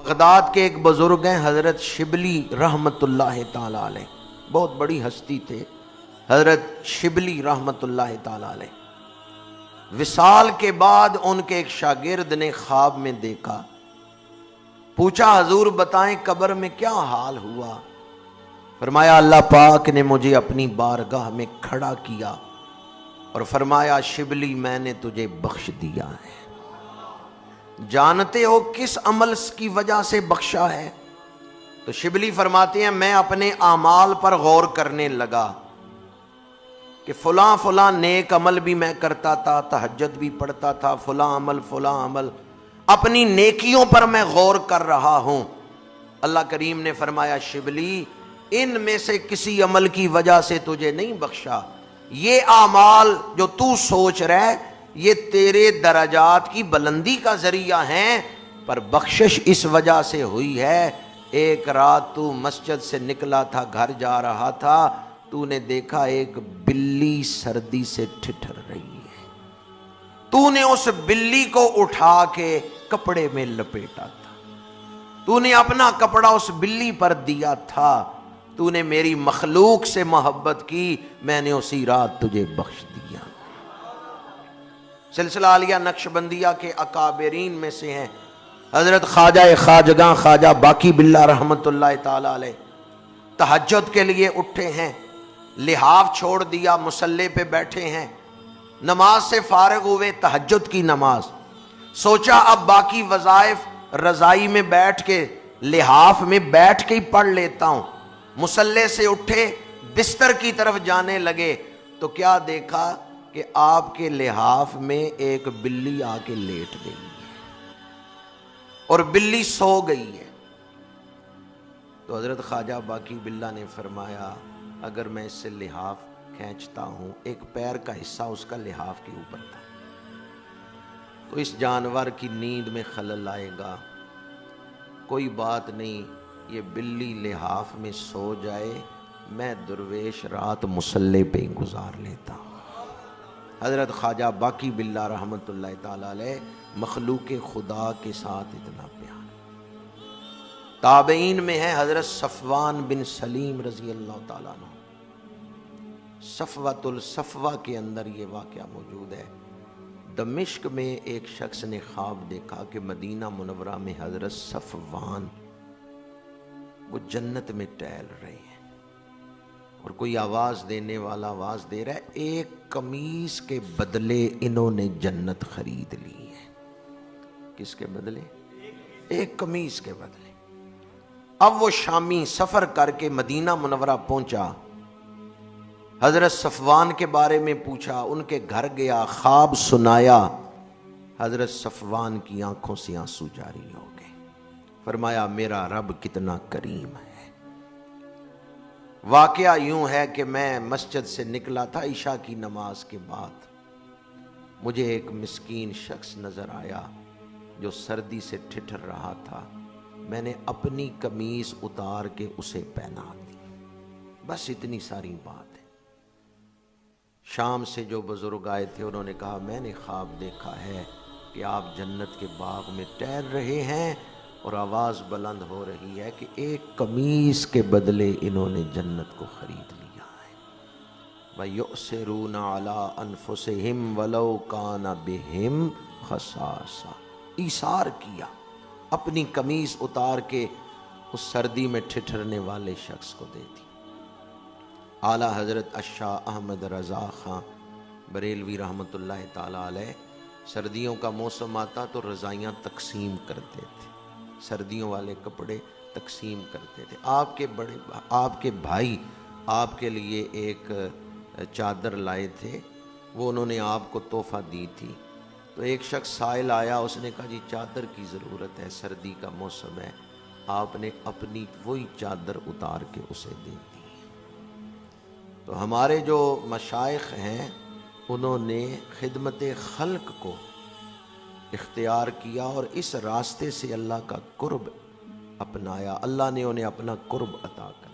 Baghdad کے ایک بزرگ ہیں حضرت شبلی رحمت اللہ تعالی علیہ، بہت بڑی ہستی تھے حضرت شبلی رحمت اللہ تعالی علیہ۔ وصال کے بعد ان کے ایک شاگرد نے خواب میں دیکھا، پوچھا حضور بتائیں قبر میں کیا حال ہوا؟ فرمایا اللہ پاک نے مجھے اپنی بارگاہ میں کھڑا کیا اور فرمایا شبلی میں نے تجھے بخش دیا ہے، جانتے ہو کس عمل کی وجہ سے بخشا ہے؟ تو شبلی فرماتے ہیں میں اپنے اعمال پر غور کرنے لگا کہ فلاں فلاں نیک عمل بھی میں کرتا تھا، تہجد بھی پڑھتا تھا، فلاں عمل، اپنی نیکیوں پر میں غور کر رہا ہوں۔ اللہ کریم نے فرمایا شبلی ان میں سے کسی عمل کی وجہ سے تجھے نہیں بخشا، یہ اعمال جو تو سوچ رہے یہ تیرے درجات کی بلندی کا ذریعہ ہیں، پر بخشش اس وجہ سے ہوئی ہے، ایک رات تو مسجد سے نکلا تھا، گھر جا رہا تھا، تو نے دیکھا ایک بلی سردی سے ٹھٹھر رہی ہے، تو نے اس بلی کو اٹھا کے کپڑے میں لپیٹا تھا، تو نے اپنا کپڑا اس بلی پر دیا تھا، تو نے میری مخلوق سے محبت کی، میں نے اسی رات تجھے بخش دیا۔ سلسلہ عالیہ نقشبندیہ کے اکابرین میں سے ہیں حضرت خواجہ خواجگاں خواجہ باقی باللہ رحمت اللہ تعالی علیہ، تہجد کے لیے اٹھے ہیں، لحاف چھوڑ دیا، مصلی پہ بیٹھے ہیں، نماز سے فارغ ہوئے، تہجد کی نماز، سوچا اب باقی وظائف رضائی میں بیٹھ کے لحاف میں بیٹھ کے ہی پڑھ لیتا ہوں۔ مصلی سے اٹھے بستر کی طرف جانے لگے تو کیا دیکھا کہ آپ کے لحاف میں ایک بلی آ کے لیٹ گئی ہے اور بلی سو گئی ہے۔ تو حضرت خواجہ باقی باللہ نے فرمایا اگر میں اس سے لحاف کھینچتا ہوں، ایک پیر کا حصہ اس کا لحاف کے اوپر تھا، تو اس جانور کی نیند میں خلل آئے گا، کوئی بات نہیں، یہ بلی لحاف میں سو جائے، میں درویش رات مصلی پہ ہی گزار لیتا ہوں۔ حضرت خواجہ باقی باللہ رحمت اللہ تعالی علیہ مخلوق خدا کے ساتھ اتنا پیار۔ تابعین میں ہے حضرت صفوان بن سلیم رضی اللہ تعالیٰ عنہ، صفوۃ الصفوہ کے اندر یہ واقعہ موجود ہے۔ دمشق میں ایک شخص نے خواب دیکھا کہ مدینہ منورہ میں حضرت صفوان وہ جنت میں ٹہل رہے ہیں اور کوئی آواز دینے والا آواز دے رہا ہے ایک قمیص کے بدلے انہوں نے جنت خرید لی ہے۔ کس کے بدلے؟ ایک قمیص کے بدلے۔ اب وہ شامی سفر کر کے مدینہ منورہ پہنچا، حضرت صفوان کے بارے میں پوچھا، ان کے گھر گیا، خواب سنایا، حضرت صفوان کی آنکھوں سے آنسو جاری ہو گئے، فرمایا میرا رب کتنا کریم ہے۔ واقعہ یوں ہے کہ میں مسجد سے نکلا تھا عشاء کی نماز کے بعد، مجھے ایک مسکین شخص نظر آیا جو سردی سے ٹھٹھر رہا تھا، میں نے اپنی قمیص اتار کے اسے پہنا دی، بس اتنی ساری بات ہے۔ شام سے جو بزرگ آئے تھے انہوں نے کہا میں نے خواب دیکھا ہے کہ آپ جنت کے باغ میں ٹہل رہے ہیں اور آواز بلند ہو رہی ہے کہ ایک قمیص کے بدلے انہوں نے جنت کو خرید لیا ہے۔ وَيُؤْثِرُونَ عَلَىٰ أَنفُسِهِمْ وَلَوْ كَانَ بِهِمْ خَصَاصَةٌ، ایثار کیا، اپنی قمیص اتار کے اس سردی میں ٹھٹھرنے والے شخص کو دے دی۔ اعلیٰ حضرت الشاہ احمد رضا خان بریلوی رحمت اللہ تعالیٰ علیہ سردیوں کا موسم آتا تو رضائیاں تقسیم کرتے تھے، سردیوں والے کپڑے تقسیم کرتے تھے۔ آپ کے بھائی آپ کے لیے ایک چادر لائے تھے، وہ انہوں نے آپ کو تحفہ دی تھی، تو ایک شخص سائل آیا، اس نے کہا جی چادر کی ضرورت ہے، سردی کا موسم ہے، آپ نے اپنی وہی چادر اتار کے اسے دے دی۔ تو ہمارے جو مشائخ ہیں انہوں نے خدمت خلق کو اختیار کیا اور اس راستے سے اللہ کا قرب اپنایا، اللہ نے انہیں اپنا قرب عطا کر